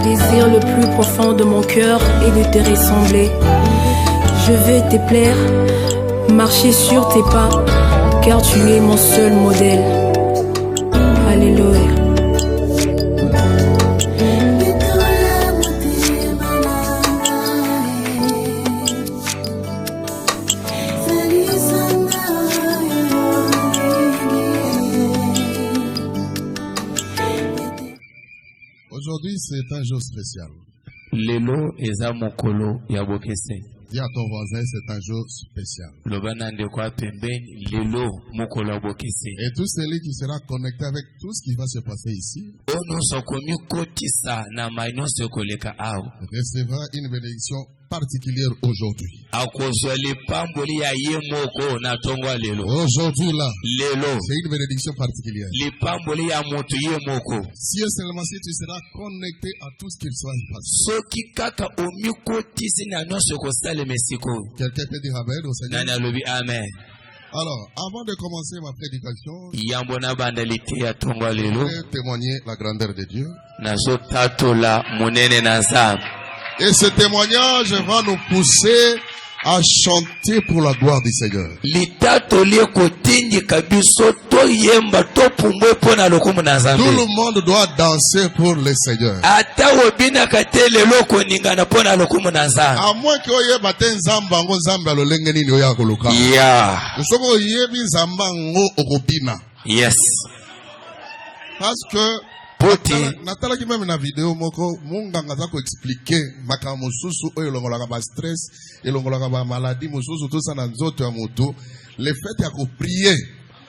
désir le plus profond de mon cœur est de te ressembler. Je veux te plaire, marcher sur tes pas, car tu es mon seul modèle. Alléluia. Aujourd'hui, c'est un jour spécial. Lelo eza mokolo ya bokese. Dis à ton voisin, c'est un jour spécial. Lobana ndeko pembeni lelo mokolo ya bokese. Et tout celui qui sera connecté avec tout ce qui va se passer ici Ono sokomi kotisa na maino sokoleka ao. Recevra une bénédiction particulière aujourd'hui. Akozwa lipamboli ya ye moko na tongwa lelo. Aujourd'hui là, Lelo c'est une bénédiction particulière. lipamboli ya moto ye moko. Si et seulement si tu seras connecté à tout ce qui va se passer. Soki kaka omi kotisi na nyonso kosala mesiko. Quelqu'un peut dire amen au Seigneur. Nana lobi amen. Alors, avant de commencer ma prédication, Yambona bandalite ya tongwa je lelo. vais témoigner la grandeur de Dieu. Nazo tatola monene na nzambe. Et ce témoignage va nous pousser à chanter pour la gloire du Seigneur. Litatoli kotindi kabiso to yemba to pumbwe pona lokumu na Tout nzambe. le monde doit danser pour le Seigneur. Ata wobina katele loko ningana pona lokumu na nzambe. À moins que oye bate nzamba ngo nzamba lolenge nini oya koluka. Yeah. Soko oyebi nzamba ngo okobina. Yes. Parce que Poti. natala ki même na vidéo moko munganga za ko expliquer makambo susu oyo longolaka ba stress elongolaka ba maladie mususu tout ça na nzoto ya moto. Le fait ya ko prier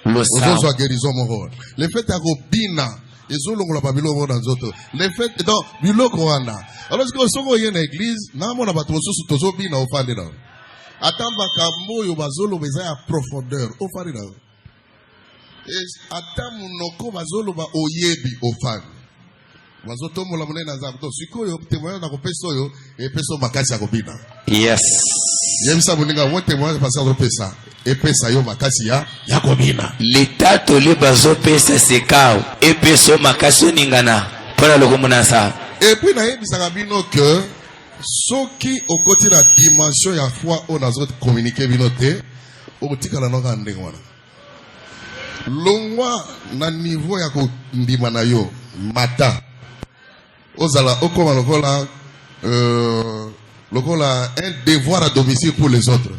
Lo ozozo sa. a guérison moko. Le fait ya ko bina ezolongola ba biloko na nzoto. Le fait donc biloko wana. Alors que soko ye na église na mona bato mususu tozo bina ofandi na. Atamba kambo yo bazolo beza ya profondeur ofandi na. Ata munoko bazolo ba oyebi ofani bazoto mola monena nzambe to sikoyo témoignage na kopesa oyo epeso makasi ya kobina. Yes. Yemisa boninga wo témoignage parce que pesa epesa yo makasi ya kobina. Litatoli bazo pesa sekao. Epeso makaso ningana pona lokumu na nzambe. Et puis na yebisaka bino que soki okoti na dimension ya foi o nazo communiquer bino te okotikala noka ndenge wana. Longwa na niveau ya kondima na yo mata ozala okoma lokola un devoir à domicile pour les autres.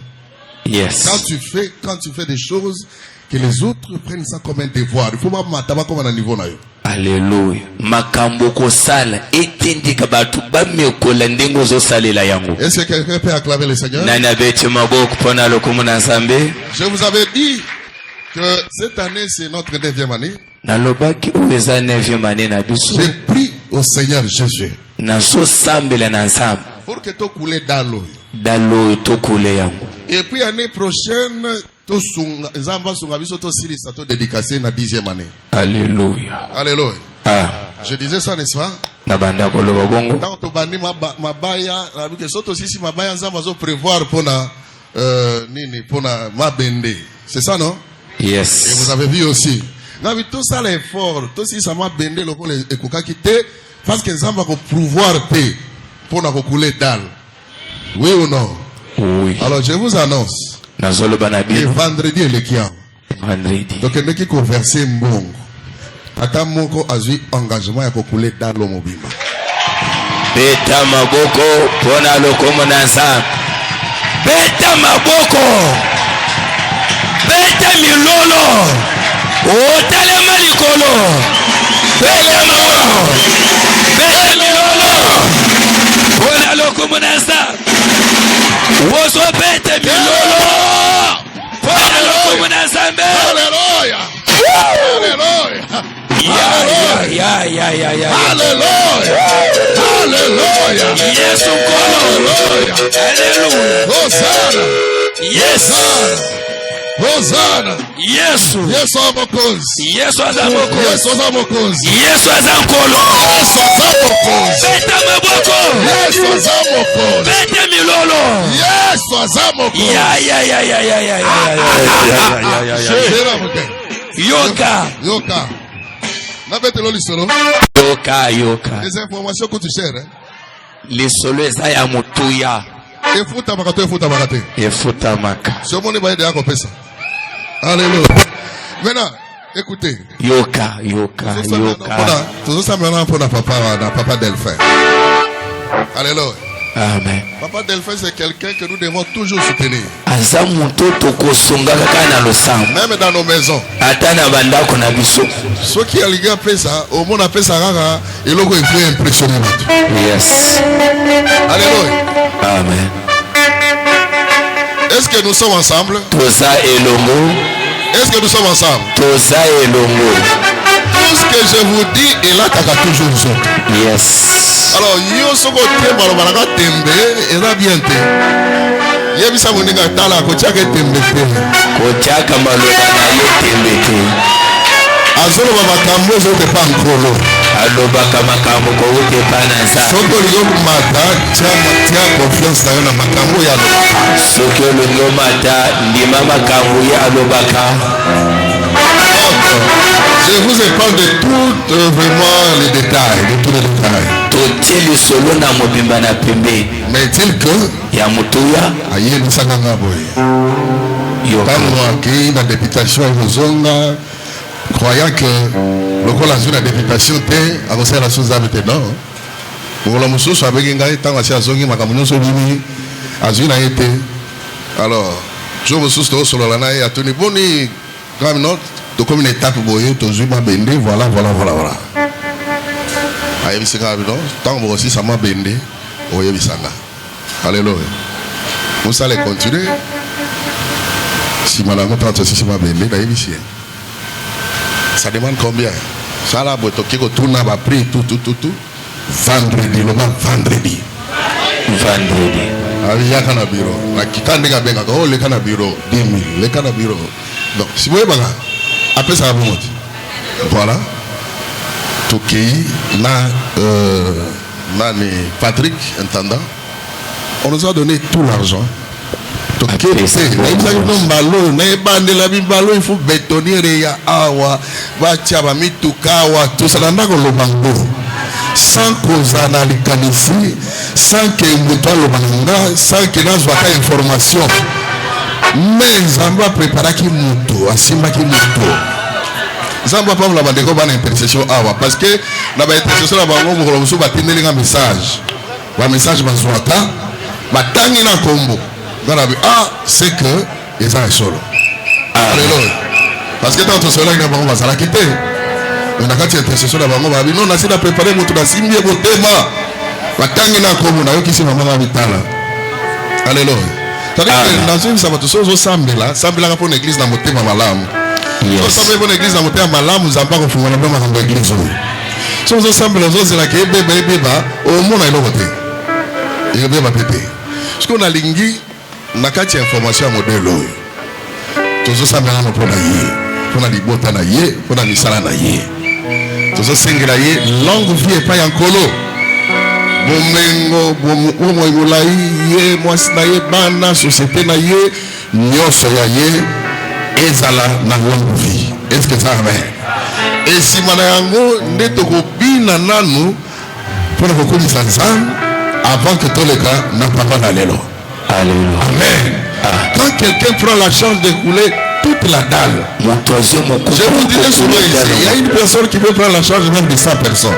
Yes. Quand tu fais des choses que les autres prennent ça comme un devoir, il faut pas mataba comme na niveau na yo. Alléluia. Makambo kosala etindika batu bamekola ndengo zo salela yango. Est-ce que quelqu'un peut acclamer le Seigneur? Nana beti maboko pona lokumu na nzambe. Je vous avais dit que cette année c'est notre 9e année. Nalobaki uweza 9e année na biso. J'ai pris au Seigneur Jésus Nazo sambela na nzambe. pour que tu coules dans l'eau. Dalo tokule yango. Et puis l'année prochaine, tout Zamba Sungabiso to silisa to dédicacé na 10e année. Alléluia. Alléluia. Ah. Je disais ça, n'est-ce pas? Nabanda koloba bongo. Tant to bandi mabaya, la que soto sisi mabaya Zamba zo prévoir pour na nini pour na mabende. C'est ça non? Yes. Et vous avez vu aussi. Nabi tout ça l'effort, tout si ça mabende le pour les ekoka quitter parce que Zamba ko pouvoir payer pour na couler dalle. Oui ou non? Oui. Alors je vous annonce. Nazoloba na Et bino. vendredi et le kiam. Vendredi. Donc il qui converser mbongo. Ata moko azui engagement ya kokule dans le mobile. Beta maboko pona lokumu na nzambe. Beta maboko. Beta milolo. Otalema likolo. Beta maboko. Beta milolo. Pona lokumu na nzambe. Woso beta milolo. Pona lokumu na nzambe. Alléluia. Alléluia. Ya. Alléluia. Alléluia. Yesu kolo. Alléluia. Hosanna. Yes. Hosanna. Yesu. Yesu amokozi. Yesu azamokozi. Yesu amokozi. Yesu azankolo. Yesu amokozi. Beta maboko. Yesu amokozi. Beta milolo. Yesu amokozi. Ya. Yoka. Yoka. Nabetelo lisolo. Yoka yoka. Les informations coûtent cher. Hein? Lisolo eza ya mutuya. Efuta makato efuta makate. Efuta maka. C'est mon ébaïde à compésa. Alléluia. Maintenant, écoutez. Yoka yoka yoka. Tout ça maintenant pour la papa Delphin. Alléluia. Amen. Papa Delphin, c'est quelqu'un que nous devons toujours soutenir. Même dans nos maisons. Ceux qui ont ligé après ça, au monde après ça, et l'on est impressionné. Yes. Alléluia. Amen. Est-ce que nous sommes ensemble? Toza et Longo. Est-ce que nous sommes ensemble? Toza et Longo. Tout ce que je vous dis, et là, tu as toujours raison. Yes. Alors, yo soko temba lo balaka tembe, eza bien te. Yebisa moninga tala ko tiaka tembe te. Ko tiaka maloba na ye tembe te. Azolo ba makambo zo te pa nkolo. Aloba kama makambo ko te pa na sa. Soko liyo mata tia confiance na yo na makambo ya lo. Soko liyo mata ndima makambo ya alobaka. Je vous épargne de tout vraiment les détails, de tous les détails. Mais est-il que aïe Nisanganga boy. Quand la députation est aux croyant que le col a la députation était à conseil la chose avec non. Pour la moussou avec un gars tant à zongi ma camunion sur lui azuna été. Alors je vous soustrais sur la naïe à tenir boni comme note. Donc comme une étape boyée, toujours m'a bendé, voilà. Aïe bisanga non, tant que aussi ça m'a bendé, oye bisanga. Alléluia. Vous allez continuer. Si madame 36 m'a bendé, d'ailleurs ici. Ça demande combien? Ça là, vous toquez que tout n'a pas pris tout. Vendredi, le vendredi. Ah, il y a un bureau. La quitte n'est pas bien. Oh, le canal bureau, 10 000. Le canal bureau. Donc, si vous voyez, après ça va monter. Voilà. Toki, Patrick, intendant, on nous a donné tout l'argent. Toki, il faut bétonner les awa, bachaba mitukawa, tout ça. Sans cause analyse, sans que mutua le banga, sans que nous avons information. Mais on va préparer qui mutu, asimba qui mutu. Zamba pas la bande ko intercession awa parce que la intercession la bango mo so batindeli nga message. Wa message bazwata batangi na kombo. Dans c'est que ils sont solo. Alléluia. Parce que tant cela na bango bazala quitter. On a quand intercession la bango ba non na sina préparer mutu na simbi e botema. Batangi na kombo na yo kisi mama na bitala. Alléluia. C'est-à-dire que dans une sabato so sambela pour l'église na motema malamu. Yes. So sabe l'église na motema malamu zamba ko fungana ba ma église. So sambela zo zela ke beba au mona ilo côté. Il beba pété. Ce qu'on a lingi na kati information ya modelo. Tozo sambela na pona yé. Pona libota na yé, pona misala na yé. Tozo sengela yé longue vie et pas yankolo. Bomengo bomo imulai ye mwasi na ye bana société na ye nyoso ya ye ezala na longue vie. Est-ce que ça va? Et si manayango ndeto ko bina nanu pour ko komisa nzambe avant que tout le cas n'a pas na lelo. Alléluia. Amen. Quand quelqu'un prend la charge de couler toute la dalle. Je vous disais souvent ici, il y a une personne qui veut prendre la charge même de 100 personnes.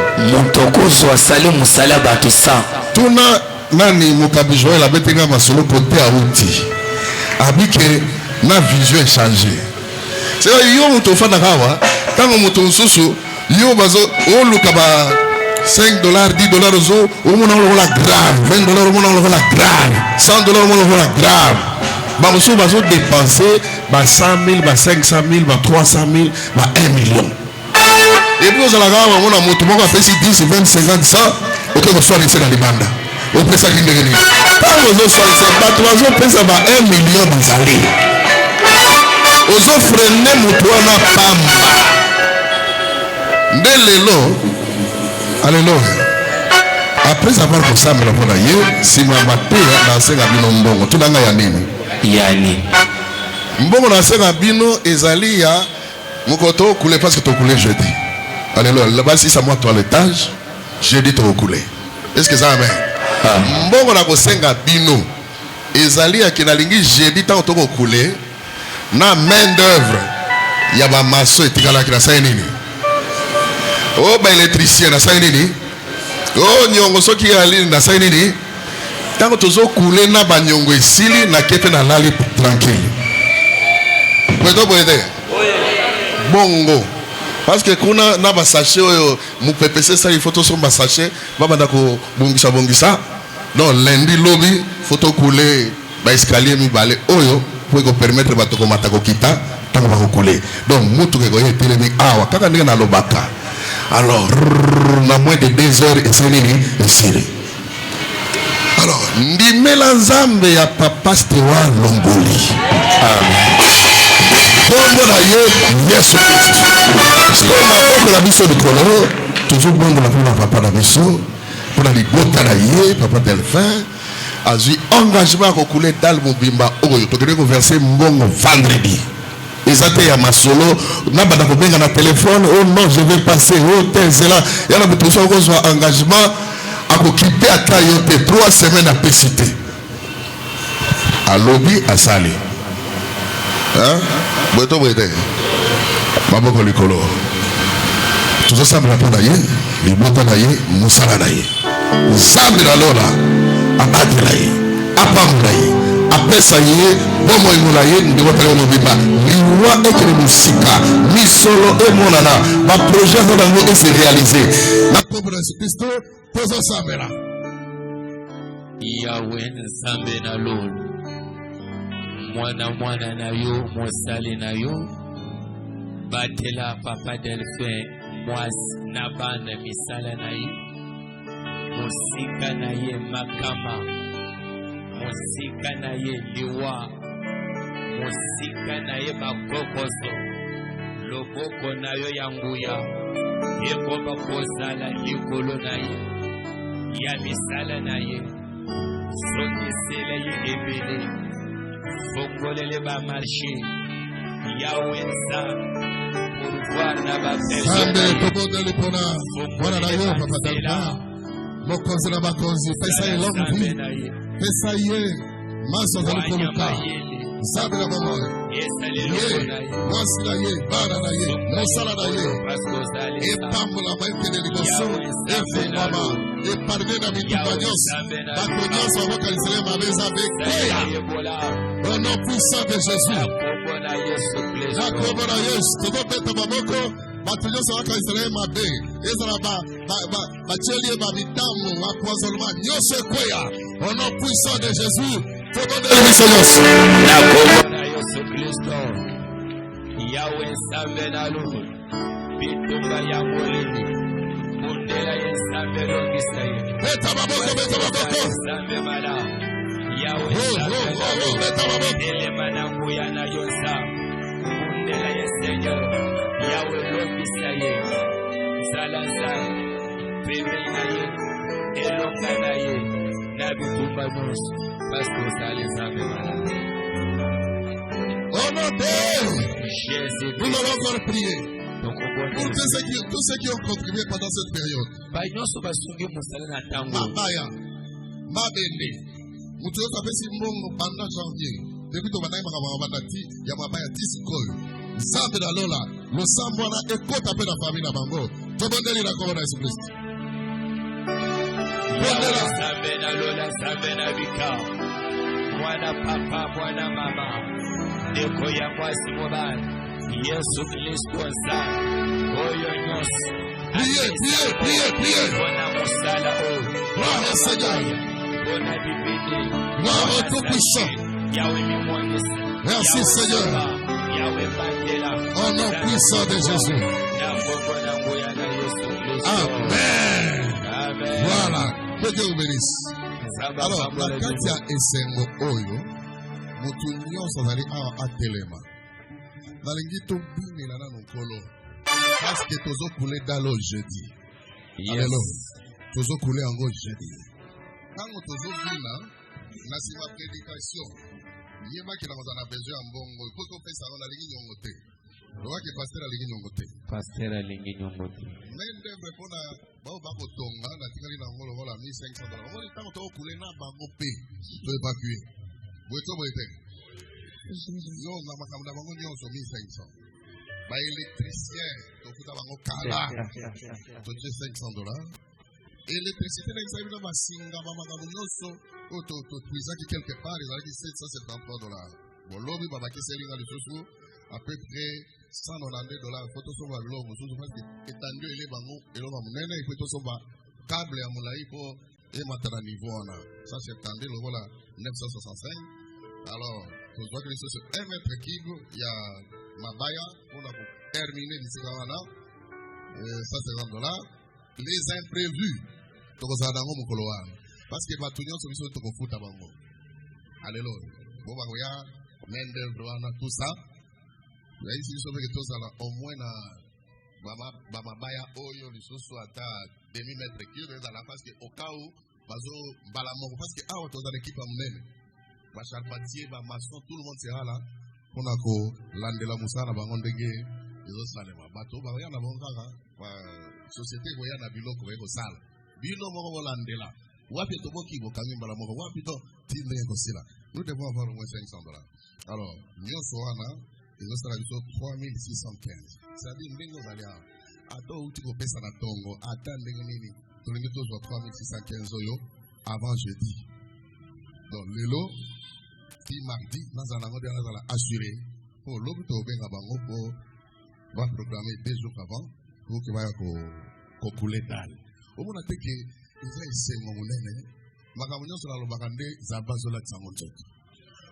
Tuna nani mukabijo la betenga masolo côté à outil. Abike na vision est changée. C'est yo muto fana kawa, tango muto susu, yo bazo o lukaba $5, $10 zo, o mona la grave, $20 o mona la grave, $100 o mona la grave. Baroso bazo dépenser 100 000, 500 000, 300 000, 1 million. Et puis, vous allez avoir un moto qui a fait 10, 20, 50, 100, ok, vous soyez laissé dans les bandes. Vous pouvez ça qui est venu. Quand vous soyez laissé, vous pouvez ça 1 million dans l'année. Vous offrez un moto à Pamba. Dès l'élo, alléluia. Après avoir fait ça, si ma maté dans ce gabinon, tout le monde a nini. Yani mbongo na senga bino ezali ya mukoto kule parce que to kule jeudi. Alléluia. Là-bas, si ça monte à l'étage, j'ai dit au couler. Est-ce que ça amen? Mbongo na kosenga bino. Ezali ya kinalingi j'ai dit tant au couler. Na main d'œuvre. Ya ba maso etikala kina sa nini. Oh ba électricien na sa nini. Oh nyongo soki ali na sa nini. Tant tozo couler na ba nyongo esili na kepe na lali tranquille. Pweto pwede. Bongo. Parce que kuna na ba sachet mu PPC ça il faut to somba sachet baba ndako bongisa non lundi lobby photo couler ba escalier mi balé oyo pour ko permettre ba to ko mata ko kita tango ba ko couler donc mutu ke ko yetele mi awa kaka ndenge na lobaka alors na moins de 2 heures et c'est nini esiri alors ndimela nzambe ya papa Stewa Longoli amen. Bongo na ye Yesu Kristo. Bongo na biso mikolo. Toujours bongo na papa na biso. Pour la libota na ye papa Delphin. Azui engagement à couler dans mobimba oyo. Tokende ko verser mbongo vendredi. Ezate ya masolo na banda ko benga na téléphone. Oh non, je vais passer au tezela. Ya na bitu so ko so engagement à ko quitter ata yote 3 semaines à PCT. À lobby à Sali. Hein? Boito boite. Maboko likolo. Tuzo sambra pona ye, libota na ye, musala na ye. Sambra lola, abadela ye, apamula ye, apesa ye, bomo imula ye, ndibota yo mbiba. Liwa ekele musika, mi solo e monana, ba projet na ngo e se réaliser. Na pauvre Christo, tuzo sambra. Yahweh nzambe na lolo. Mwana na yo mosali na yo batela papa Delphin mwasi na bana misala na ye mosika na ye makama mosika na ye liwa mosika na ye bakokoso loboko na yo ya nguya ekoba kozala likolo na ye ya misala na ye songisela ye ebele Fongolele ba marché Yahweh ça pour voir na ba personne tobodele pona wana na yo papa Delphin mokonzi na bakonzi pesa ye longue vie pesa ye maso za koluka sabe na mama ye mwasi na ye bana na ye mosala na ye e pambola maite de liboso e fumama e parve na mituka nyonso bato nyonso bakalisele mabeza bekeya au nom puissant de Jésus na kombo na Yesu tozobeta maboko bato nyonso bakalisele mabe ezala baceli ye babitamu bapoisonement nyonso ekweya au nom puissant de Jésus tozobeta biso nyonso na kombo na Yesu Kristo Yahweh nzambe na lulu bitumba ya molini mundela ya nzambe longisa ye beta maboko nzambe mala Yahweh nzambe na lulu elema na nguya na yosa mundela ya Seigneur Yahweh longisa ye zala nzambe peme na ye elonga na ye na bitumba nyonso parce que zala nzambe mala. Au nom de Jésus, nous allons encore prier pour tous ceux qui ont contribué pendant cette période. Mabaya, Mabende, Moutou Kapesi Mbongo pendant janvier. Depuis ton bataille, Mabati, Yamabaya Tisikoyo, Zambe da Lola, le Sambona et Côte à la famille Nabango. Tobandeli la Corona Christ. Zambe da Lola, Zambe da Vika, Mwana Papa, Mwana Mama. Eko ya mwasi mobali Yesu Kristo nsa oyo nyonso priez bona mosala oyo gloire Seigneur bona bibidi gloire tout puissant Yahweh mimwangisa merci Seigneur Yahweh bandela au nom puissant de Jésus na mbongo na nguya na Yesu Kristo amen voilà que Dieu vous bénisse alors la kati ya esengo oyo mutu nyonso azali awa atelema nalingi tobinela nano nkolo paske tozokule dalo jeudi alelo tozokule yango jeudi ntango tozobina na nsima prédication yebaki na kozala na besoin ya mbongo po topesa yango nalingi nyongo te Loaki pasteur alingi nyongote. Pasteur alingi nyongote. Mende mbona bao bako tonga na tingali na ngolo ngola $1,500. Ngoli tango to kule na bango pe to évacuer. Boeto boete. Yo na makamda bango nyonso $1,500. Ba électricien to kuta bango kala. To $500. Électricité na isabi na basinga ba makambo nyonso to tuizaki quelque part ezalaki $773. Bolobi babaki selinga lisusu à peu près $192. Faut tout sauver l'homme, tout parce que étendu il est bango et l'homme monene il faut tout sauver câble à moulaï pour et maintenant niveau on a ça c'est étendu le voilà 965. Alors tu vois que c'est 1 mètre cube il y a mabaya on a terminé d'ici là ça c'est $100. Les imprévus donc ça dans mon couloir parce que batunyo solution to ko futa bango alléluia bon ba ya mende droana tout ça. Là ici nous sommes que tous au moins na baba baya oyo lisusu ata demi-mètre cube dans la face que au cas où bazo balamoko parce que ah dans l'équipe amnene ba charpentier ba maçon tout le monde sera là pour na ko landela musana bango ndenge ezo salema bato ba ya na bonga ba société ko ya na biloko ko sala bino moko ko landela wapi to boki bo kangi balamoko wapi to tinde ko sila nous devons avoir au moins $500. Alors nyoso wana ils ont salarié 3,615. Ça dit, nous allons à toi où tu peux payer na tongo, attendre nini, tu les mets 3,615 euro avant jeudi. Donc le lot, si mardi, nous allons assurer pour l'autre au benga bango pour va programmer 2 jours avant pour que va couler dalle. Au moins que ils ont essayé mon monnaie, makamunyo sur la lobakande zabazola tsangonto.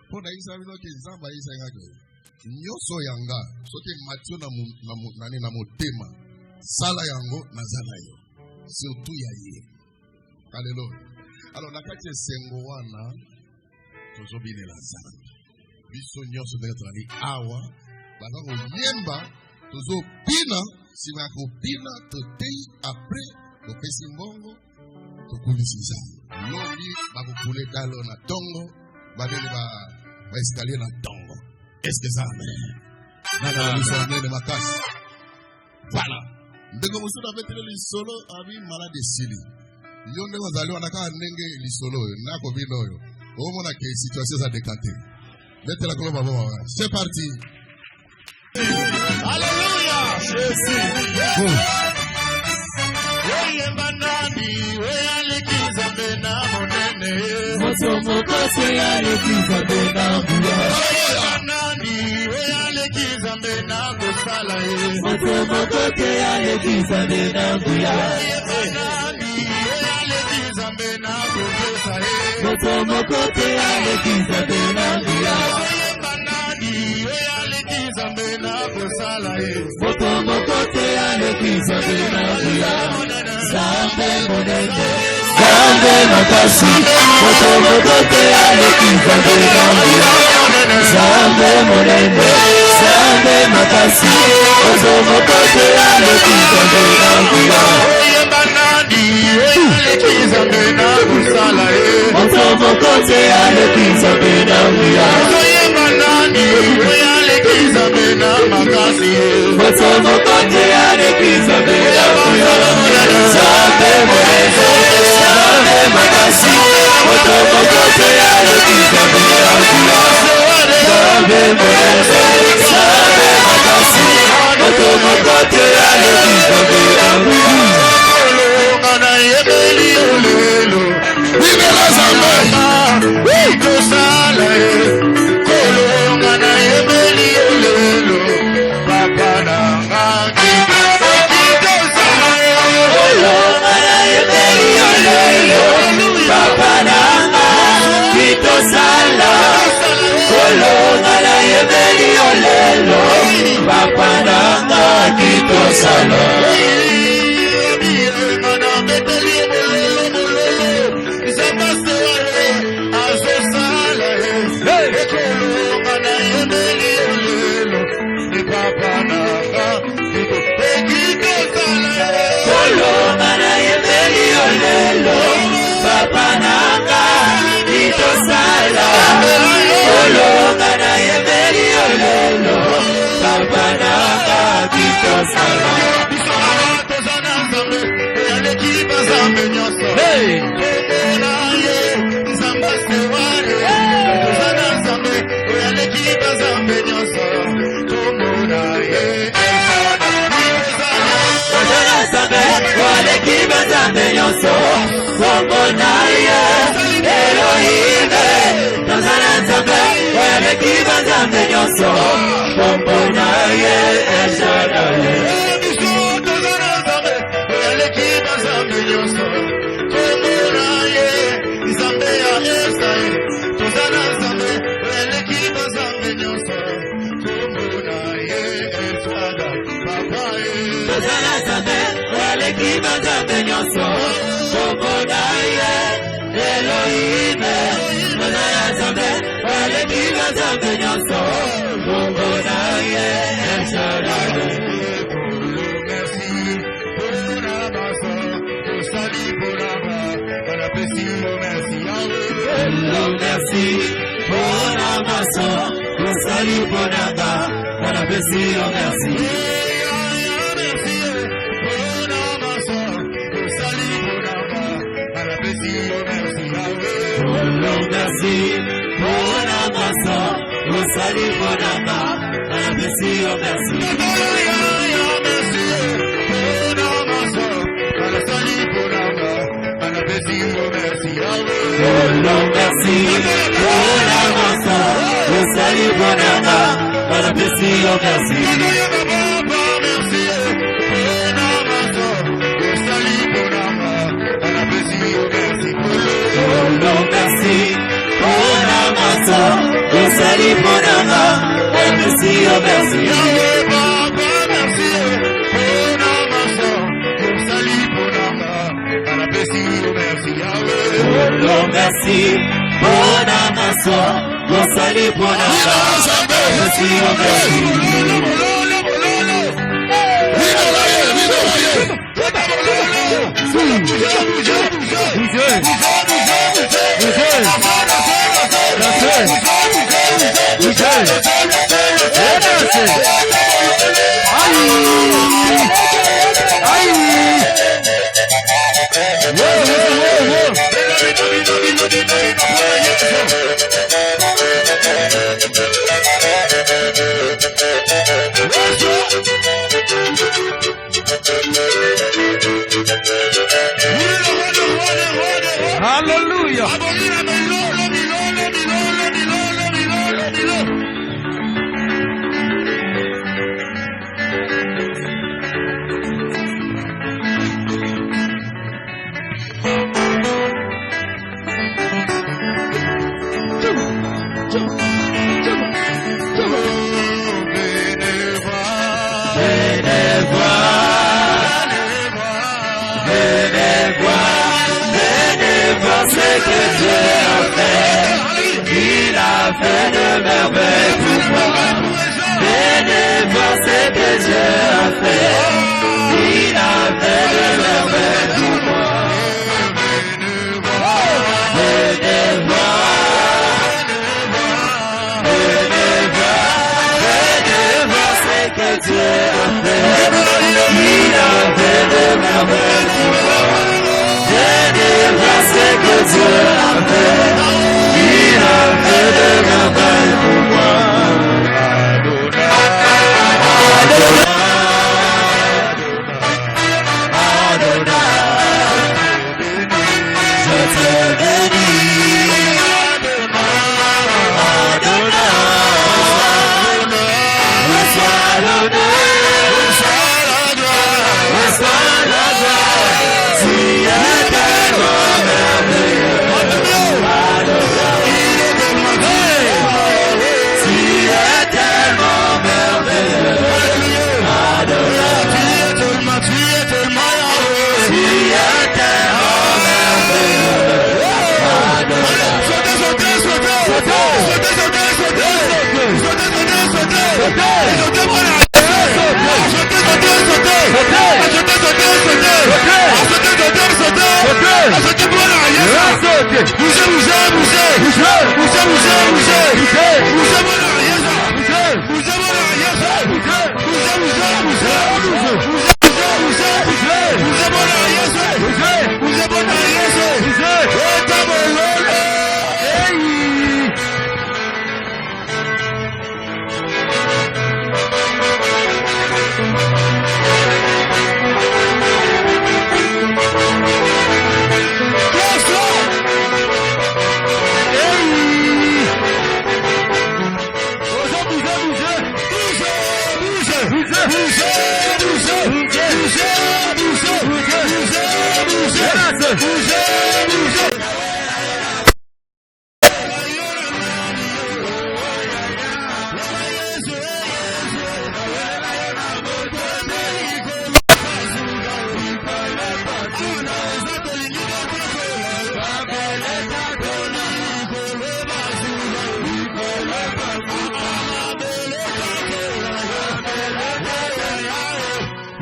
Pour d'ailleurs ça veut dire que zamba isa nyoso yanga soki matio na motema sala yango na zala yo surtout ya ye alléluia. Alors na kati sengo wana tozobine la zala biso nyoso d'être ali awa bana ko yemba tozobina sima ko bina totei après to pesi mbongo to kulisiza loli bakukule kalo na tongo badele ba escalier na tongo. Est-ce que ça amen? Voilà. Ndeko musu na betele li solo abi malade sili. Yonde wazali wanaka nenge li solo na ko bino yo. O mona ke situation ça décanté. Betela ko baba baba. C'est parti. Alléluia. Jésus. Oye banani, oye alikiza bena monene. Mosomo kose alikiza bena buya. Mosomo kote alikiza bena buya. Mosomo kote alikiza bena buya. Mosomo kote alikiza bena buya. Zambe monene, zambe makasi. Mosomo kote alikiza bena buya. Zambe monene, zambe makasi. Mosomo kote alikiza bena buya. Alikiza bena busala e. Mosomo kote alikiza bena buya. Alikiza bena makasi. Mosomo kote alikiza bena buya. Zambe monene, zambe makasi. Mosomo kote alikiza bena buya. Zambe monene, zambe makasi. Mosomo kote alikiza bena buya. Papa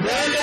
Vivo,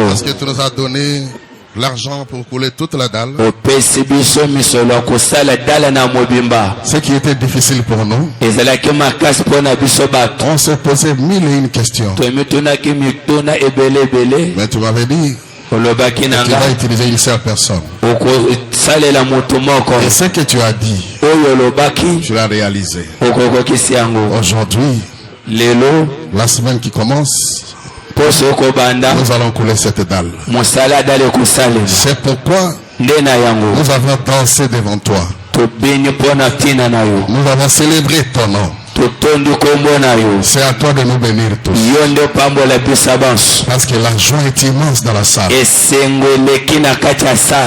Parce que tu nous as donné l'argent pour couler toute la dalle. Ce qui était difficile pour nous. On s'est posé 1001 questions. Mais tu m'avais dit que tu vas utiliser une seule personne. Et ce que tu as dit, tu l'as réalisé. Aujourd'hui, la semaine qui commence, nous allons couler cette dalle. C'est pourquoi nous avons dansé devant toi. Nous avons célébré ton nom. C'est à toi de nous bénir tous. Parce que la joie est immense dans la salle.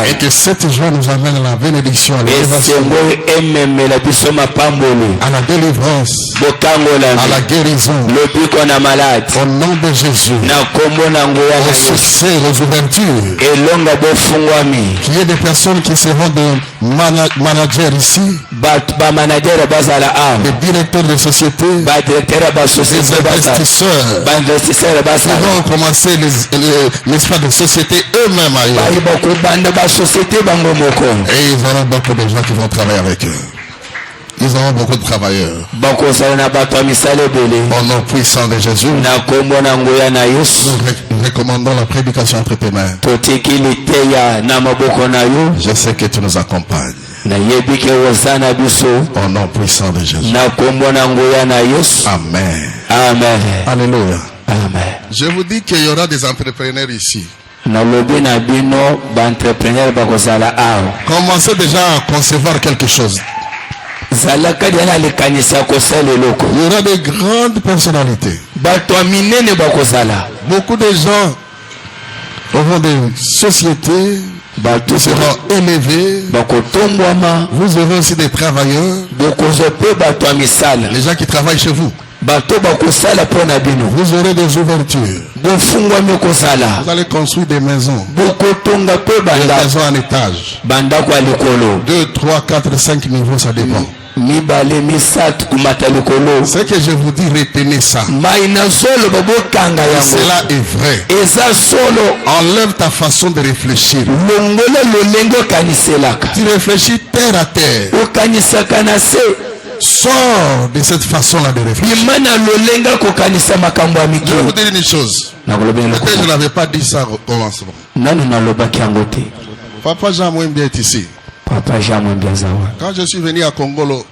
Et que cette joie nous amène à la bénédiction, à l'élévation, à la délivrance, à la guérison. Au nom de Jésus. Au succès, aux ouvertures. Qu'il y ait des personnes qui seront des managers ici. Des directeurs de société, des investisseurs, ils vont commencer l'espace de société eux-mêmes ailleurs. Et ils auront beaucoup de gens qui vont travailler avec eux. Ils auront beaucoup de travailleurs. Au nom puissant de Jésus, nous recommandons la prédication entre tes mains. Je sais que tu nous accompagnes. Au nom puissant de Jésus. Amen. Amen. Alléluia. Amen. Je vous dis qu'il y aura des entrepreneurs ici. Commencez déjà à concevoir quelque chose. Il y aura des grandes personnalités. Beaucoup de gens auront des sociétés qui seront élevés. Vous aurez aussi des travailleurs. Les gens qui travaillent chez vous. Vous aurez des ouvertures. Vous allez construire des maisons. Des maisons en étage. 2, 3, 4, 5 niveaux, ça dépend. Ce que je vous dis, retenez ça. Cela est vrai. Enlève ta façon de réfléchir. Tu réfléchis terre à terre. Sors de cette façon-là de réfléchir. Je vais vous dire une chose. Peut-être je n'avais pas dit ça au commencement. Papa Jean Mwembi est ici. Quand je suis venu à Congolo,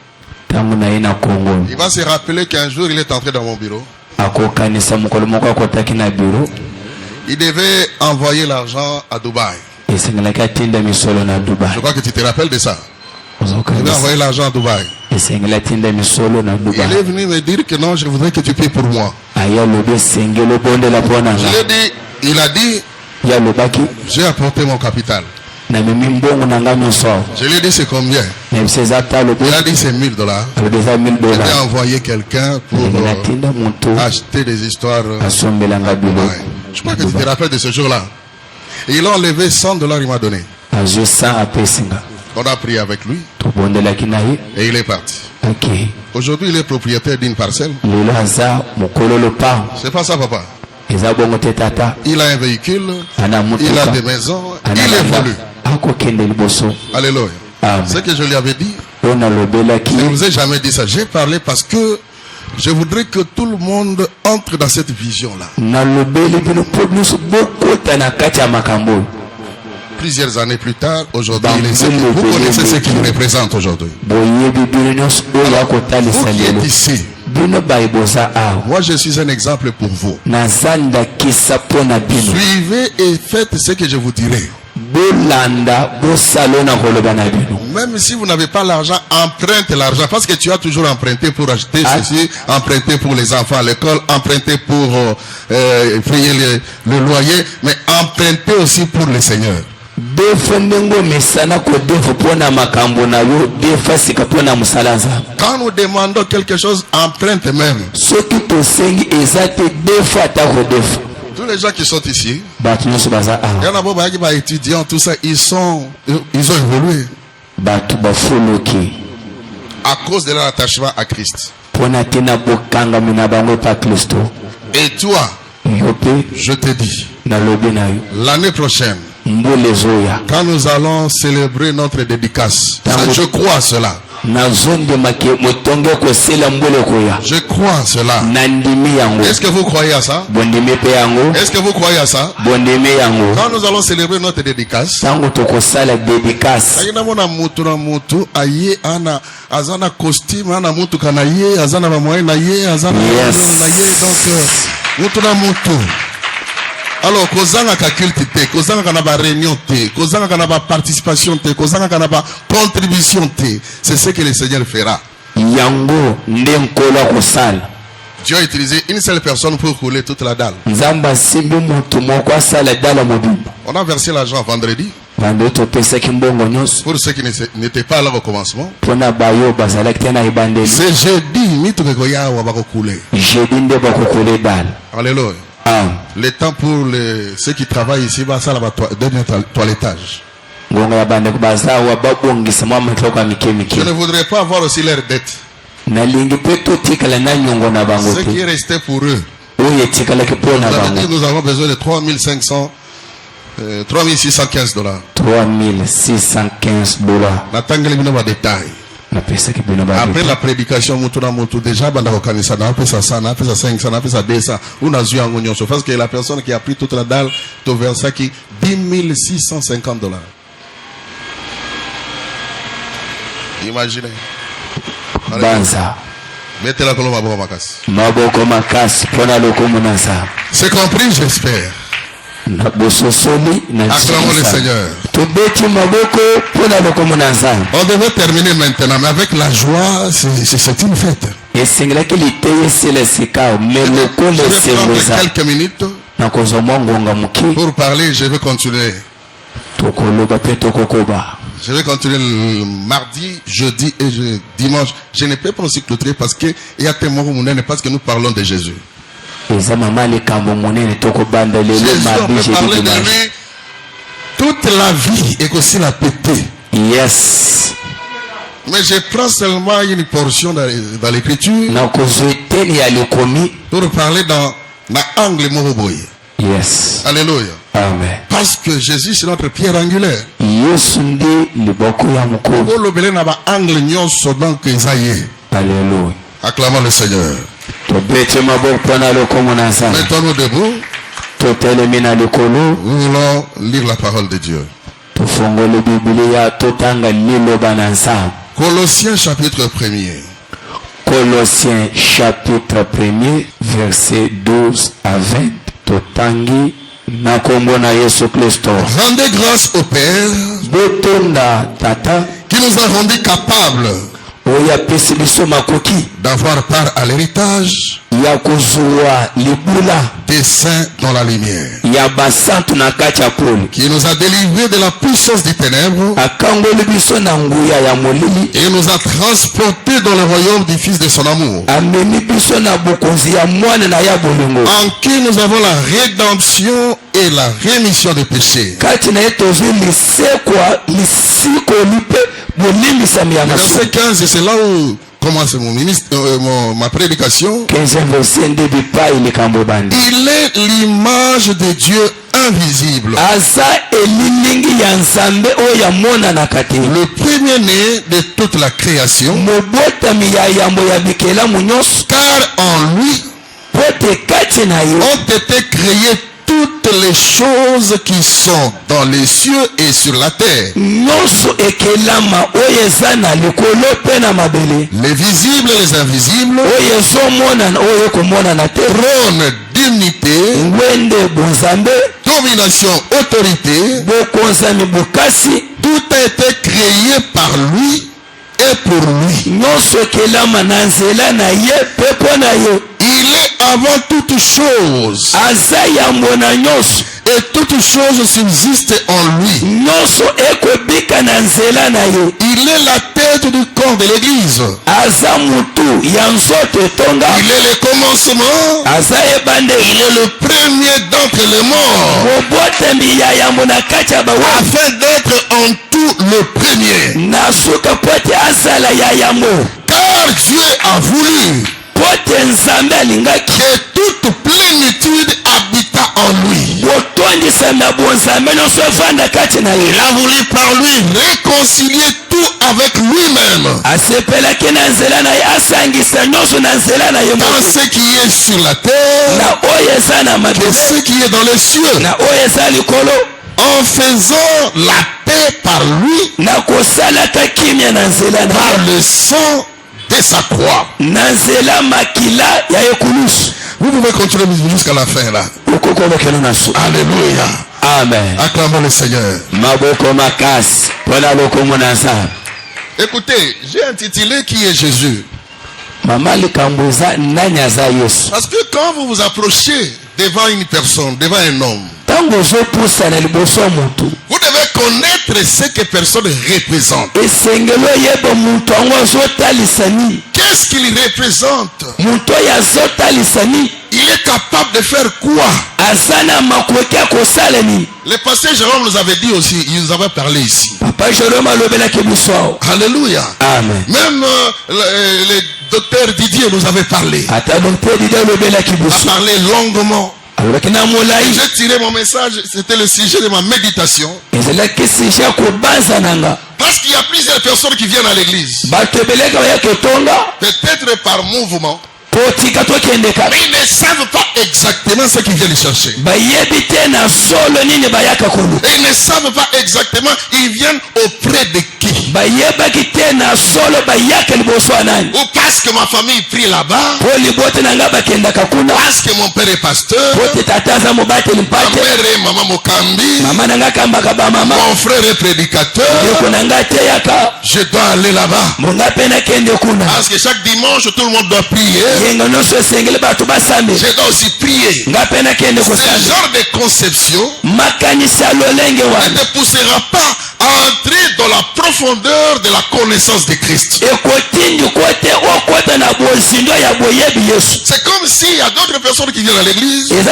il va se rappeler qu'un jour il est entré dans mon bureau. Il devait envoyer l'argent à Dubaï. Je crois que tu te rappelles de ça. Il devait envoyer l'argent à Dubaï. Il est venu me dire que non, je voudrais que tu payes pour moi. Je l'ai dit, il a dit, j'ai apporté mon capital. Je lui ai dit c'est combien? Il a dit c'est $1000. Il a envoyé quelqu'un pour acheter des histoires. Je crois que tu te rappelles de ce jour-là. Et il a enlevé $100, il m'a donné. On a prié avec lui. Et il est parti. Aujourd'hui, il est propriétaire d'une parcelle. C'est pas ça, papa. Il a un véhicule. Il a des maisons. Il évolue. Alléluia. Ce que je lui avais dit, je ne vous ai jamais dit ça. J'ai parlé parce que je voudrais que tout le monde entre dans cette vision-là. Plusieurs années plus tard, aujourd'hui, vous connaissez ce qu'il représente aujourd'hui. Vous qui êtes ici, moi je suis un exemple pour vous. Suivez et faites ce que je vous dirai. Même si vous n'avez pas l'argent, empruntez l'argent. Parce que tu as toujours emprunté pour acheter ceci, emprunté pour les enfants à l'école, emprunté pour payer le loyer, mais empruntez aussi pour le Seigneur. Quand nous demandons quelque chose, emprunte même. Tous les gens qui sont ici, il y en a beaucoup qui sont étudiants, tout ça, ils ont évolué à cause de leur attachement à Christ. Et toi, je te dis, l'année prochaine, quand nous allons célébrer notre dédicace, je crois à cela. Je crois à cela. Est-ce que vous croyez à ça? Est-ce que vous croyez à ça? Quand nous allons célébrer notre dédicace, alors, kozanga ka culte te, kozanga kana ba réunion te, kozanga kana ba participation te, kozanga kana ba contribution te, c'est ce que le Seigneur fera. Yango ndenkola kosala. Dieu a utilisé une seule personne pour couler toute la dalle. Nzamba simbi mutu moko asala dalle mobile. On a versé l'argent vendredi. Pour ceux qui n'étaient pas là au commencement. C'est jeudi, mitu koya wa ba couler. Jeudi nde ba couler dalle. Alléluia. Le temps pour ceux qui travaillent ici, ça là dernier toilettage. Je ne voudrais pas avoir aussi leurs dettes. Ce qui est resté pour eux. Nous avons besoin de $3615. $3615. N'attendez pas de détails. Après la prédication, déjà, ça fait ça 5, ça fait ça 200. On a vu un oignon. Parce que la personne qui a pris toute la dalle, tu verses qui $10,650. Imaginez. Banza. Mettez la colombe à Bomakas. Maboko makas. Pona loko munasa. C'est compris, j'espère. Acclamons le Seigneur. On devait terminer maintenant, mais avec la joie, c'est une fête. Je vais prendre quelques minutes pour parler. Je vais continuer. Je vais continuer le mardi, jeudi et dimanche. Je ne peux pas aussi clôturer parce que il y a tellement de monde parce que nous parlons de Jésus. Jésus, on peut parler de lui toute la vie et aussi la pété. Yes. Mais je prends seulement une portion dans l'écriture pour parler dans l'angle Moroboy. Yes. Alléluia. Amen. Parce que Jésus c'est notre pierre angulaire. Alléluia. Acclamons le Seigneur. Mettons-nous debout. Nous voulons lire la parole de Dieu. Colossiens chapitre 1er. Colossiens chapitre 1er, versets 12 à 20. Totangi na kombo na Yesu Kristo. Rendez grâce au Père qui nous a rendus capables d'avoir part à l'héritage des saints dans la lumière, qui nous a délivrés de la puissance des ténèbres et nous a transportés dans le royaume du Fils de son amour, en qui nous avons la rédemption et la rémission des péchés. Verset 15, c'est là où commence ma prédication. Il est l'image de Dieu invisible, le premier-né de toute la création, car en lui ont été créées toutes les choses qui sont dans les cieux et sur la terre, les visibles et les invisibles, trône, dignité, domination, autorité, tout a été créé par lui et pour lui. Il est avant toute chose, et toute chose subsiste en lui. Il est la tête du corps de l'église. Il est le commencement. Il est le premier d'entre les morts, afin d'être en tout le premier. Car Dieu a voulu que toute plénitude habita en lui. Il a voulu par lui réconcilier tout avec lui-même, dans ce qui est sur la terre et ce qui est dans les cieux, en faisant la paix par lui, par le sang de sa croix. Vous pouvez continuer jusqu'à la fin là. Alléluia. Amen. Acclamons le Seigneur. Écoutez, j'ai intitulé Qui est Jésus? Parce que quand vous vous approchez devant une personne, devant un homme, vous devez connaître ce que personne représente. Qu'est-ce qu'il représente? Il est capable de faire quoi? Le pasteur Jérôme nous avait dit aussi, il nous avait parlé ici. Alléluia. Amen. Même le docteur Didier nous avait parlé. A parlé longuement. J'ai tiré mon message, c'était le sujet de ma méditation. Parce qu'il y a plusieurs personnes qui viennent à l'église. Peut-être par mouvement. Mais ils ne savent pas exactement ce qu'ils viennent chercher. Et ils ne savent pas exactement ils viennent auprès de qui. Ou parce que ma famille prie là-bas. Parce que mon père est pasteur. Ma mère est maman Mokambi. Mon frère est prédicateur. Je dois aller là-bas. Parce que chaque dimanche tout le monde doit prier. Je dois aussi prier. Ce genre de conception ne te poussera pas à entrer dans la profondeur de la connaissance de Christ. C'est comme s'il y a d'autres personnes qui viennent à l'église. Parce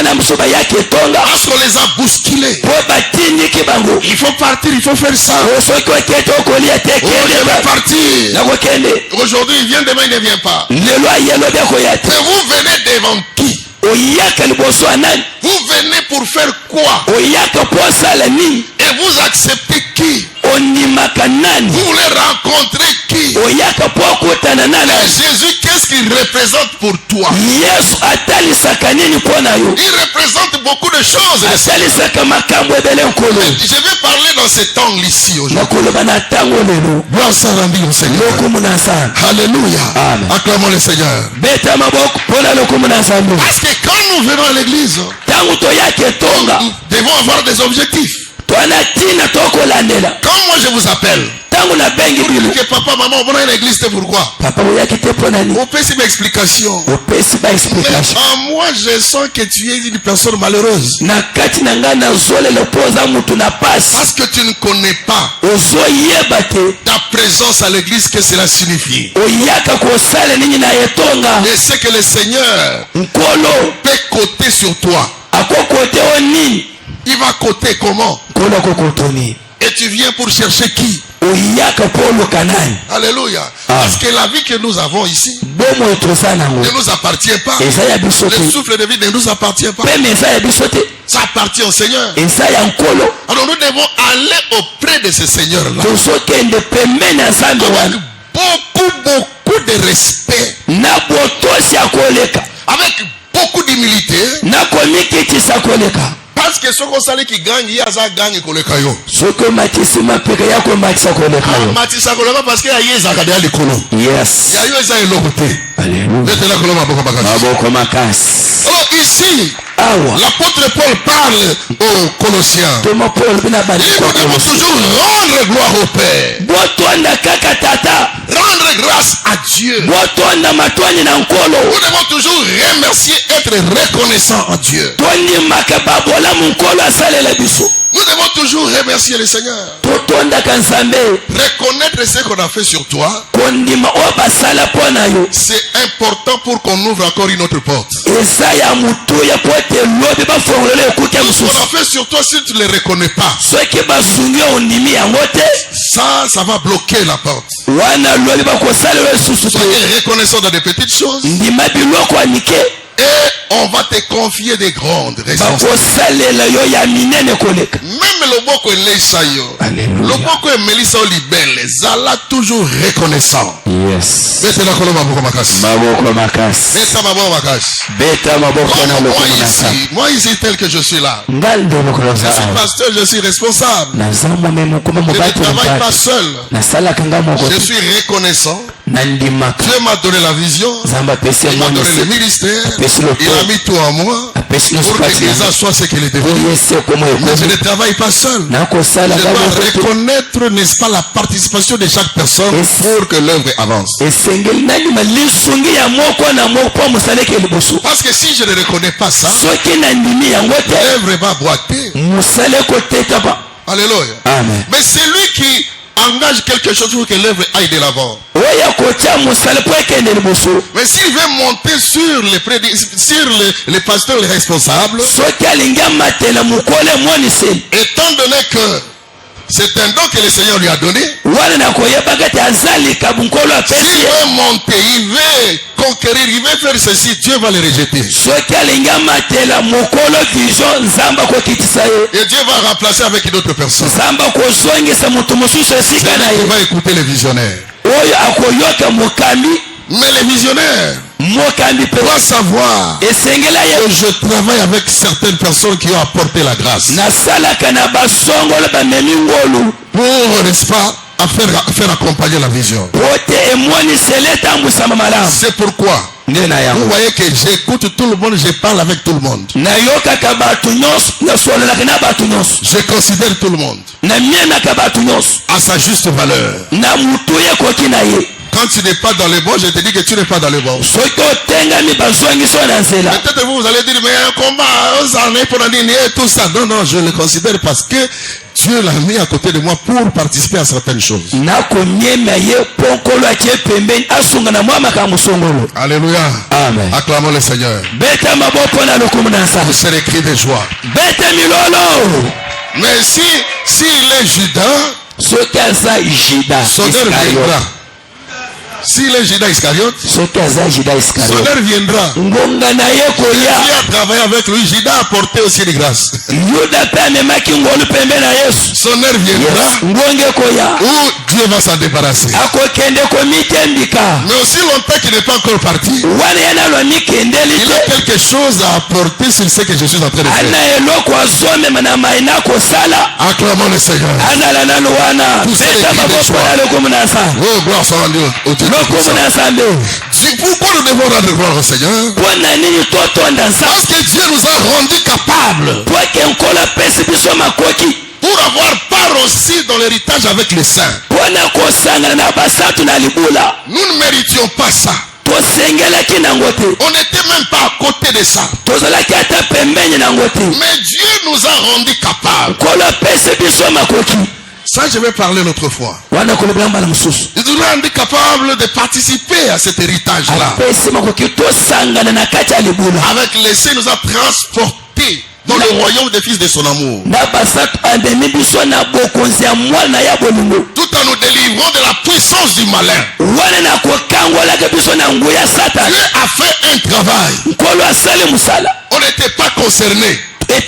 qu'on les a bousculés. Il faut partir, il faut faire ça. Oh, je vais partir. Aujourd'hui il vient, demain il ne vient pas. Mais vous venez devant qui? Vous venez pour faire quoi? Et vous acceptez qui? Vous voulez rencontrer qui? Et Jésus, qu'est-ce qu'il représente pour toi? Il représente beaucoup de choses. Je vais parler dans cet angle ici aujourd'hui. Gloire soit rendue au Seigneur. Alléluia. Acclamons le Seigneur. Parce que quand nous venons à l'église, nous devons avoir des objectifs. Quand moi je vous appelle, que papa, maman, on va à l'église, c'est pourquoi? On peut une explication. Mais en moi, je sens que tu es une personne malheureuse. Parce que tu ne connais pas ta présence à l'église, que cela signifie. Et c'est que le Seigneur peut côté sur toi. Il va côté comment? Et tu viens pour chercher qui? Alléluia. Parce que la vie que nous avons ici ne nous appartient pas. Le souffle de vie ne nous appartient pas. Ça appartient au Seigneur. Alors nous devons aller auprès de ce Seigneur-là avec beaucoup de respect, avec beaucoup d'humilité. Parce que ce qu'on sait qui gagne, il y a ça gagne pour le caillou. Ce que Matisima peke yako Matisa koleka. Matisa koleka parce que il y a ça kadia le kolo. Yes. Il y a eu ça l'autre. Alléluia. Alors ici, l'apôtre Paul parle aux Colossiens. Il dit nous devons toujours rendre gloire au Père. Rendre grâce à Dieu. Nous devons toujours remercier, être reconnaissant à Dieu. Nous devons toujours remercier le Seigneur. Reconnaître ce qu'on a fait sur toi. C'est important pour qu'on ouvre encore une autre porte. Ce qu'on a fait sur toi, si tu ne le reconnais pas, ça va bloquer la porte. Soyez reconnaissant dans des petites choses. Et on va te confier des grandes responsabilités. Même le boko et l'Esaïo, le boko et Melissa Olibel, Zala toujours reconnaissant. Yes. Moi ici tel que je suis là, je suis pasteur, je suis responsable. Je ne travaille pas seul. Je suis reconnaissant. Dieu m'a donné la vision, il m'a donné le ministère, il a mis tout en moi pour que l'Église soit ce qu'elle est devenue. Mais je ne travaille pas seul. Je dois reconnaître, n'est-ce pas, la participation de chaque personne pour que l'œuvre avance. Parce que si je ne reconnais pas ça, l'œuvre va boiter. Alléluia. Amen. Mais c'est lui qui engage quelque chose pour que l'œuvre aille de l'avant. Mais s'il veut monter sur les pasteurs, les responsables, étant donné que c'est un don que le Seigneur lui a donné, s'il veut monter, il veut conquérir, il veut faire ceci, Dieu va le rejeter. Et Dieu va remplacer avec une autre personne. Il va écouter les visionnaires. Mais les visionnaires doivent savoir que je travaille avec certaines personnes qui ont apporté la grâce. Pour, n'est-ce pas, faire accompagner la vision. C'est pourquoi vous voyez que j'écoute tout le monde, je parle avec tout le monde. Je considère tout le monde à sa juste valeur. Quand tu n'es pas dans le bon, je te dis que tu n'es pas dans le bon. Peut-être vous allez dire, mais un combat, on est pour tout ça. Non, non, je le considère parce que Dieu l'a mis à côté de moi pour participer à certaines choses. Alléluia. Amen. Acclamons le Seigneur. Vous serez cris de joie. Mais si il est Judas, son heure viendra. S'il est Judas Iscariote, son heure viendra. Qui a travaillé avec lui, Judas a apporté aussi des grâces. Son heure viendra où Dieu va s'en débarrasser. Mais aussi longtemps qu'il n'est pas encore parti, il a quelque chose à apporter sur ce que je suis en train de faire. Acclamons le Seigneur. Oh, gloire soit rendue au Dieu. Pourquoi nous devons rendre gloire au Seigneur? Parce que Dieu nous a rendus capables pour avoir part aussi dans l'héritage avec les saints. Nous ne méritions pas ça. On n'était même pas à côté de ça. Mais Dieu nous a rendus capables. Ça, je vais parler l'autre fois. Il nous a rendus capables de participer à cet héritage-là. Avec l'essai, il nous a transportés dans le royaume des fils de son amour. Tout en nous délivrant de la puissance du malin. Dieu a fait un travail. On n'était pas concernés. Il a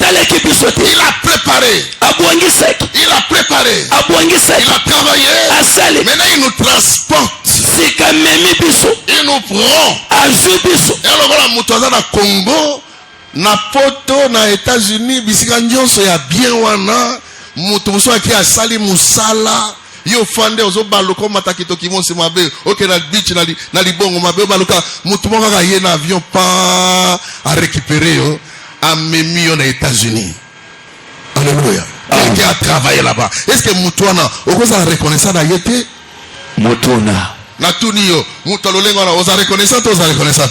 préparé. Il a travaillé. Maintenant il nous transporte. Il nous prend. Et alors voilà, Moutaza na Congo, na poto, na États-Unis, bisika nyonso ya bien wana, Moutaza qui a sali musala. Yo fande ozo baluko matakito kimonsi mabe. Ok na beach na libongo mabe baluka. Moutaza kaka ye na avion pas à récupérer yo. Amemi aux États-Unis. Alléluia. Quelqu'un a travaillé là-bas. Est-ce que Moutouana, on a reconnaissant d'ailleurs? Moutouana. Natunio, Moutalolengo, on a reconnaissant, on a reconnaissant.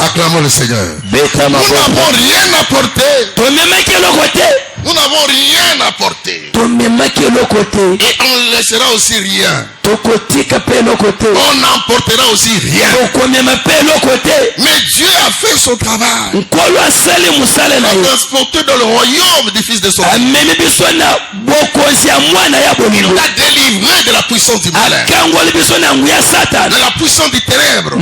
Acclamons le Seigneur. Nous n'avons rien apporté. Nous n'avons rien apporté. Et on ne laissera aussi rien. On n'emportera aussi rien. Mais Dieu a fait son travail. Il a transporté dans le royaume du Fils de son amour. Il nous a délivré de la puissance du malin, de la puissance du ténèbre,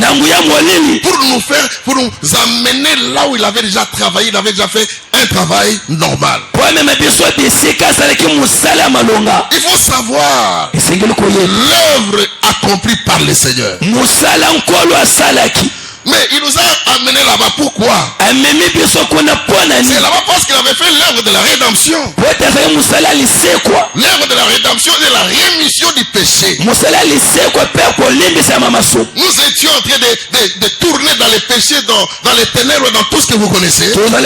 pour nous amener là où il avait déjà travaillé. Il avait déjà fait un travail normal. Il faut savoir l'œuvre accomplie par le Seigneur. Mais il nous a amené là-bas. Pourquoi? C'est là-bas parce qu'il avait fait l'œuvre de la rédemption. L'œuvre de la rédemption et de la rémission du péché. Nous étions en train de tourner dans les péchés, dans les ténèbres, dans tout ce que vous connaissez. Quelqu'un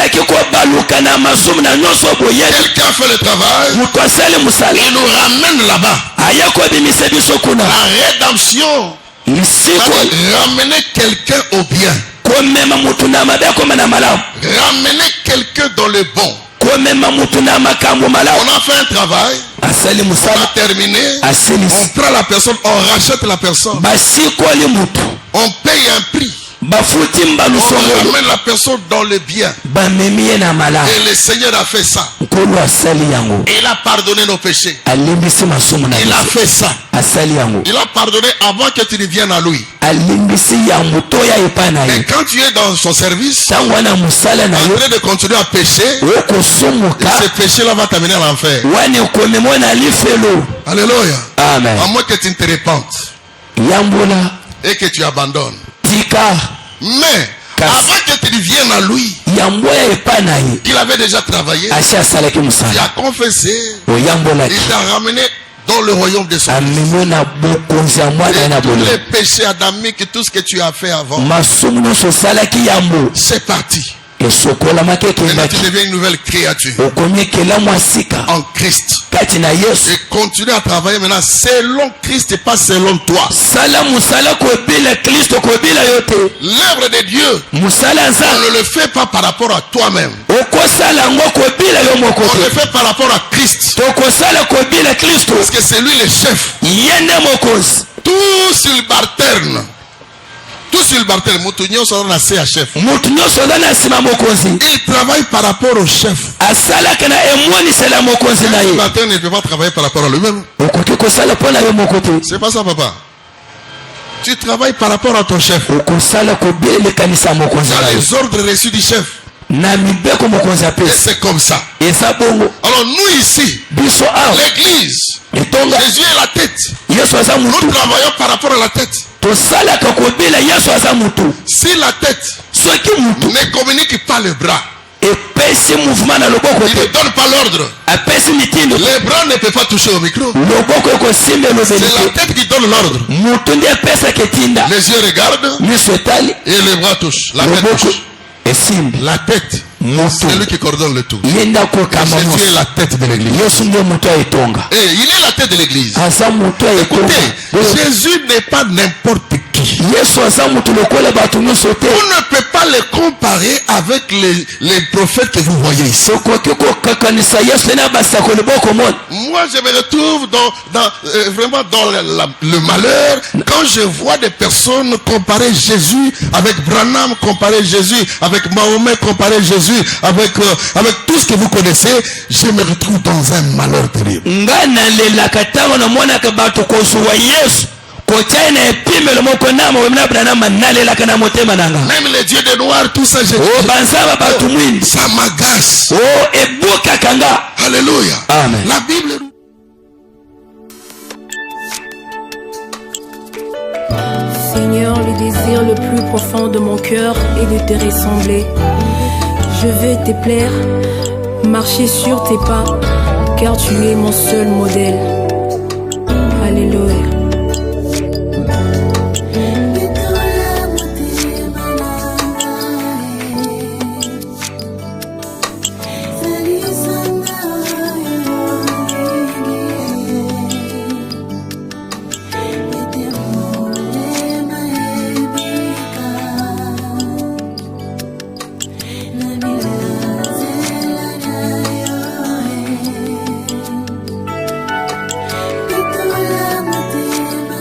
a fait le travail. Il nous ramène là-bas. La rédemption. Ramener quelqu'un au bien. Ramener quelqu'un dans le bon. On a fait un travail. On a terminé. On prend la personne, on rachète la personne. On paye un prix. On ramène la personne dans le bien. Et le Seigneur a fait ça. nkolo asali yango. Il a pardonné nos péchés. Alimbisi masumu na Il a fait ça. asali yango. Il a pardonné avant que tu ne viennes à lui. Alimbisi yango toya epa na Et ye. quand tu es dans son service, Tango wana musala na en yo train de continuer à pécher, okosumuka ce péché-là va t'amener à l'enfer. wani okomema na lifelo. Alléluia. Amen. À moins que tu ne te repentes Yambola et que tu abandonnes. tika Mais Kas- avant que tu ne viennes à lui, yamboya epa na ye. il avait déjà travaillé. Ashi asalaki Tu musala. as confessé. Oyambolaki. Il t'a ramené dans le royaume de son Fils. Amemi na bokonzi ya mwana ye na Et tous bolo. les péchés adamiques, tout ce que tu as fait avant, Masumu nyonso osalaki yambo c'est parti. esokolamaki Maintenant, tu ekendaki. deviens une nouvelle créature Okomi ekelamu ya sika en Christ. kati na Yesu. Et continue à travailler maintenant selon Christ et pas selon toi. Sala musala kobila Kristo kobila yote. L'œuvre de Dieu, Musala on nzambe ne le fait pas par rapport à toi-même. okosala yango kobila yo moko On le te. fait par rapport à Christ. Tokosala kobila Kristo. Parce que c'est lui le chef. Ye nde mokonzi. Tout subalterne. Tout subalterne. Moutounion sera nassé à chef. Mutu nyonso aza na nsima mokonzi Il travaille par rapport au chef. asalaka na emonisela mokonzi na Le ye. subalterne ne peut pas travailler par rapport à lui-même. Okoki kosala mpo na yo moko te. C'est pas ça, papa. Tu travailles par rapport à ton chef. Okosala kobelekanisa mokonzi Dans na yo les ordres reçus du chef. na mibeko mokonzi Et apesi. c'est comme ça. Eza bongo Alors nous ici, biso awa l'église, etonga Jésus est la tête. Yesu aza Nous mutu. travaillons par rapport à la tête. Tosalaka kobila Yesu aza mutu. Si la tête Soki mutu ne communique pas le bras, epesi mouvement na loboko il ne te donne pas l'ordre. apesi mitindo Les bras ne peuvent pas toucher au micro. loboko ekosimba elobeli C'est la te tête qui donne l'ordre. mutu nde epesaka etinda Les yeux regardent miso etali et les bras touchent. La tête loboko touche. esimbi La tête, mutu c'est lui qui coordonne le tout. ye nde akokamba Jésus est nyonso. la tête de l'église. Yesu nde mutu aetonga Et il est la tête de l'église. aza mutu aetonga. Écoutez, Jésus n'est pas n'importe qui. Yesu aza mutu lokola bato nyonso te. On ne peut pas le comparer avec les prophètes que vous voyez ici. sokoki kokakanisa Yesu na basakoli bokomona. Moi, je me retrouve vraiment dans le malheur quand je vois des personnes comparer Jésus avec Branham, comparer Jésus avec Mahomet, comparer Jésus avec tout ce que vous connaissez. Je me retrouve dans un malheur terrible. nga nalelaka ntango namonaka bato kozuwa Yesu kotia na epimelo moko na mawemina Branham nalelaka na motema na nga. Même les dieux de noir, tout ça, o banzaba bato mwini ça m'agace. o ebukaka nga. Alléluia. Amen. La Bible. Seigneur, le désir le plus profond de mon cœur est de te ressembler. Je veux te plaire, marcher sur tes pas, car tu es mon seul modèle.